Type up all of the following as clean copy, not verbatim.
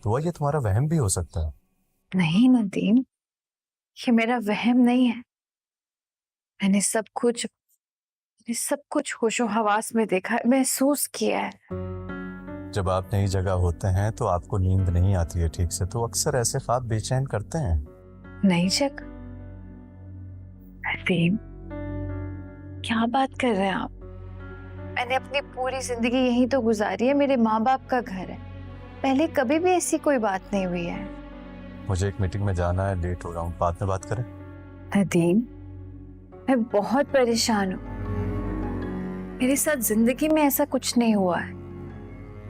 तो ये तुम्हारा वहम भी हो सकता है। नहीं नदीम, ये मेरा वहम नहीं है। मैंने सब कुछ होशो हवास में देखा है, महसूस किया है। जब आप नई जगह होते हैं तो आपको नींद नहीं आती है ठीक से, तो अक्सर ऐसे ख्वाब बेचैन करते हैं। नई जगह? नदीम, क्या बात कर रहे हैं आप? मैंने अपनी पूरी जिंदगी यहीं तो गुजारी है, मेरे माँ बाप का घर है। पहले कभी भी ऐसी कोई बात नहीं हुई है। मुझे एक मीटिंग में जाना है, लेट हो रहा हूँ, बाद में बात करें। नदीम, मैं बहुत परेशान हूँ। मेरे साथ जिंदगी में ऐसा कुछ नहीं हुआ है।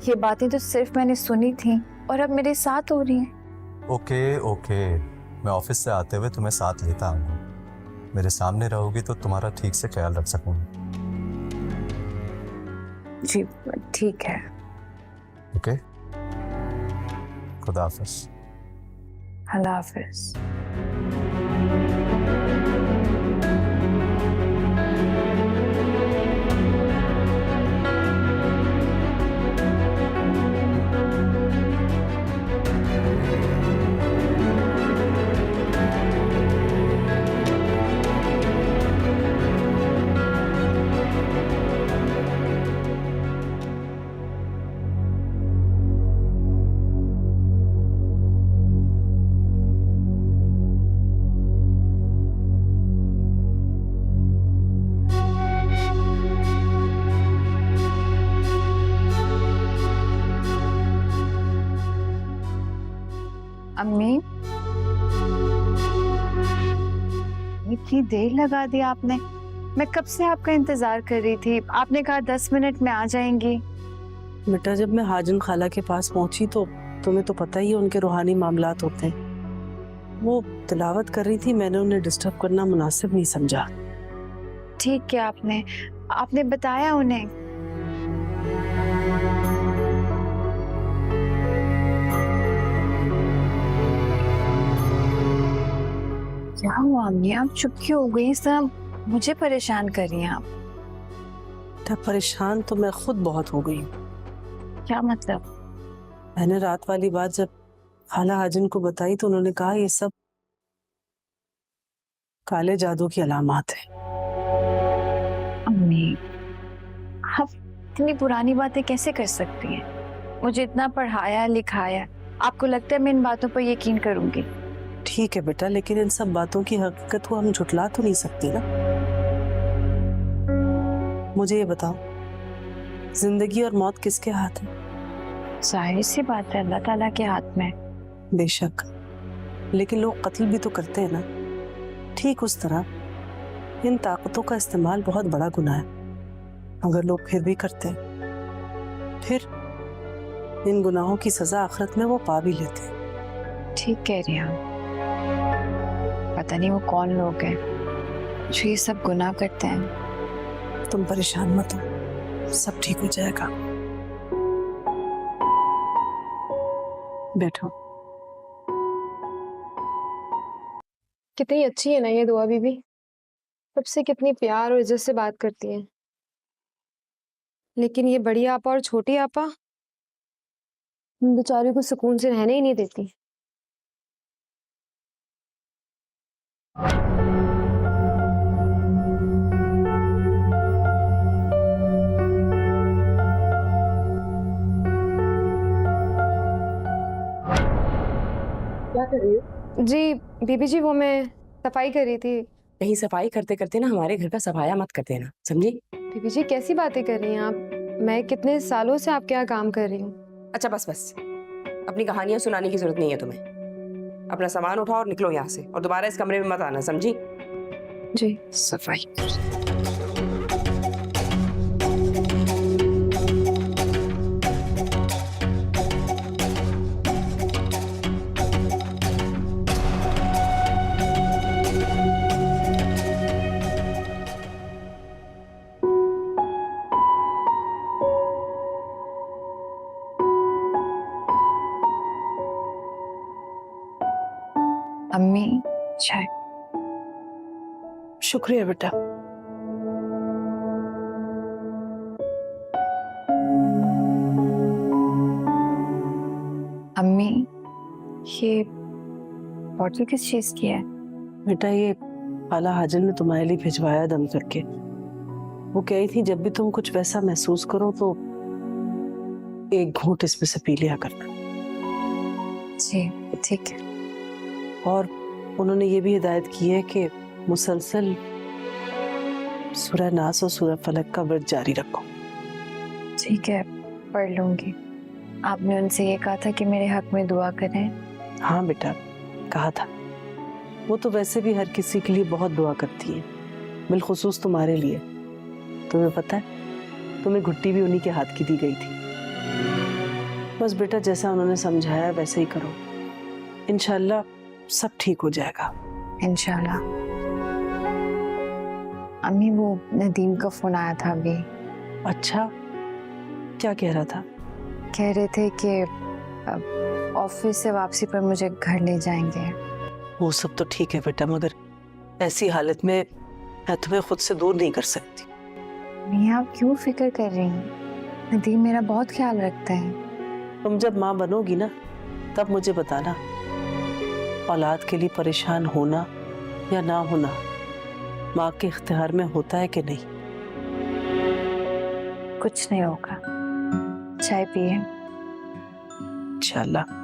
ये बातें तो सिर्फ मैंने सुनी थी और अब मेरे साथ हो रही हैं। ओके ओके, मैं ऑफिस से आते हुए तुम्हें साथ लेता आऊंगा। मेरे सामने रहोगी तो तुम्हारा ठीक से ख्याल रख सकूंगा। जी ठीक है। ओके, खुदा हाफिज। अल्लाह हाफिज। अम्मी, इतनी देर लगा दी आपने। मैं कब से आपका इंतजार कर रही थी। आपने कहा 10 मिनट में आ जाएंगी। बेटा, जब मैं हाजिन खाला के पास पहुंची तो तुम्हें तो पता ही है उनके रूहानी मामलात होते हैं। वो तिलावत कर रही थी, मैंने उन्हें डिस्टर्ब करना मुनासिब नहीं समझा। ठीक किया आपने। आपने बताया उन्हें? क्या हुआ अम्मी, आप चुप क्यों हो गई? सब मुझे परेशान कर रही हैं आप। बेटा, परेशान तो मैं खुद बहुत हो गई हूँ। क्या मतलब? मैंने रात वाली बात जब खाला हाजिन को बताई तो उन्होंने कहा ये सब काले जादू की अलामत है। अम्मी, आप इतनी पुरानी बातें कैसे कर सकती हैं? मुझे इतना पढ़ाया लिखाया, आपको लगता है मैं इन बातों पर यकीन करूंगी? ठीक है बेटा, लेकिन इन सब बातों की हकीकत को हम झुटला तो नहीं सकते ना। मुझे ये बताओ, जिंदगी और मौत किसके हाथ है? जाहिर सी बात है, अल्लाह ताला के हाथ में। बेशक, लेकिन लोग कत्ल भी तो करते हैं ना। ठीक उस तरह इन ताकतों का इस्तेमाल बहुत बड़ा गुनाह है। अगर लोग फिर भी करते हैं, फिर इन गुनाहों की सजा आखिरत में वो पा भी लेते हैं। ठीक कह रही हैं। पता नहीं वो कौन लोग हैं जो ये सब गुनाह करते हैं। तुम परेशान मत हो, सब ठीक हो जाएगा। बैठो। कितनी अच्छी है ना ये दुआ बीबी, सबसे कितनी प्यार और इज्जत से बात करती हैं। लेकिन ये बड़ी आपा और छोटी आपा बेचारी को सुकून से रहने ही नहीं देती। क्या कर रही हो? जी बीबी जी, वो मैं सफाई कर रही थी। कहीं सफाई करते करते ना हमारे घर का सफाया मत कर देना, समझी? बीबी जी कैसी बातें कर रही हैं आप? मैं कितने सालों से आपके यहाँ काम कर रही हूँ। अच्छा बस बस, अपनी कहानियां सुनाने की जरूरत नहीं है तुम्हें। अपना सामान उठाओ और निकलो यहाँ से, और दोबारा इस कमरे में मत आना, समझी? जी। सफाई। अम्मी, चाय। शुक्रिया बेटा। अम्मी, ये बॉटल किस चीज की है? बेटा ये खाला हाजिर ने तुम्हारे लिए भिजवाया दम करके। वो कही थी जब भी तुम कुछ वैसा महसूस करो तो एक घूंट इसमें से पी लिया करना। जी ठीक है। और उन्होंने ये भी हिदायत की है कि मुसलसल सूरह नास और सूरह फलक का वर्द जारी रखो। ठीक है, पढ़ लूंगी। आपने उनसे ये कहा था कि मेरे हक में दुआ करें। हाँ बेटा, कहा था। वो तो वैसे भी हर किसी के लिए बहुत दुआ करती है, बिलखुसूस तुम्हारे लिए। तुम्हें पता है, तुम्हें घुट्टी भी उन्हीं के हाथ की दी गई थी। बस बेटा जैसा उन्होंने समझाया वैसे ही करो, इंशाल्लाह सब ठीक हो जाएगा। इंशाल्लाह। अम्मी, वो नदीम का फोन आया था अभी। अच्छा, क्या कह रहा था? कह रहे थे कि ऑफिस से वापसी पर मुझे घर ले जाएंगे। वो सब तो ठीक है बेटा, मगर ऐसी हालत में मैं तुम्हें खुद से दूर नहीं कर सकती। मियाँ, आप क्यों फिक्र कर रही हैं? नदीम मेरा बहुत ख्याल रखता है। तुम जब माँ बनोगी ना, तब मुझे बताना औलाद के लिए परेशान होना या ना होना माँ के इख्तियार में होता है कि नहीं। कुछ नहीं होगा। चाय पिए। इंशाल्लाह।